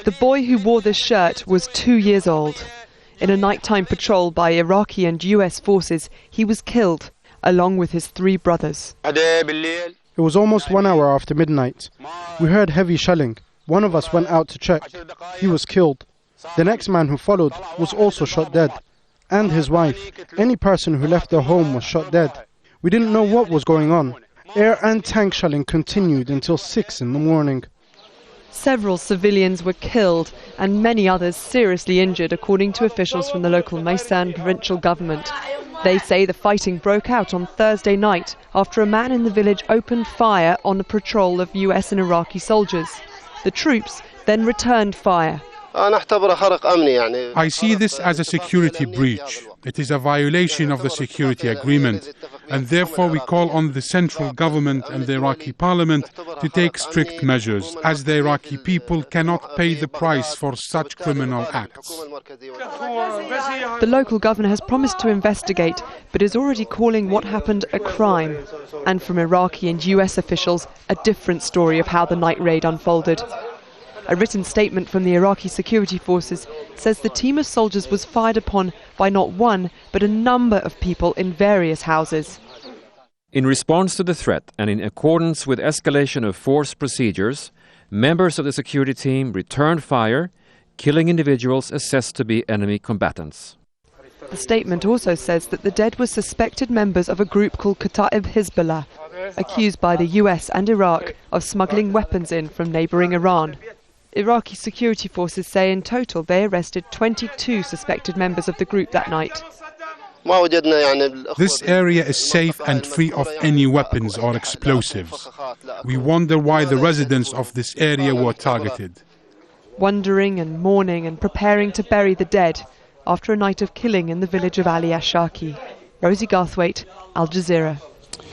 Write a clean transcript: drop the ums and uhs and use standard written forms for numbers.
The boy who wore this shirt was 2 years old. In a nighttime patrol by Iraqi and US forces, he was killed, along with his 3 brothers. It was almost 1 hour after midnight. We heard heavy shelling. One of us went out to check. He was killed. The next man who followed was also shot dead. And his wife. Any person who left their home was shot dead. We didn't know what was going on. Air and tank shelling continued until 6 in the morning. Several civilians were killed and many others seriously injured, according to officials from the local Maysan provincial government. They say the fighting broke out on Thursday night after a man in the village opened fire on the patrol of US and Iraqi soldiers. The troops then returned fire. I see this as a security breach. It is a violation of the security agreement, and therefore we call on the central government and the Iraqi parliament to take strict measures, as the Iraqi people cannot pay the price for such criminal acts. The local governor has promised to investigate, but is already calling what happened a crime. And from Iraqi and US officials, a different story of how the night raid unfolded. A written statement from the Iraqi security forces says the team of soldiers was fired upon by not one, but a number of people in various houses. In response to the threat and in accordance with escalation of force procedures, members of the security team returned fire, killing individuals assessed to be enemy combatants. The statement also says that the dead were suspected members of a group called Kata'ib Hezbollah, accused by the US and Iraq of smuggling weapons in from neighbouring Iran. Iraqi security forces say in total they arrested 22 suspected members of the group that night. This area is safe and free of any weapons or explosives. We wonder why the residents of this area were targeted. Wondering and mourning and preparing to bury the dead after a night of killing in the village of Ali Ashaki. Rosie Garthwaite, Al Jazeera.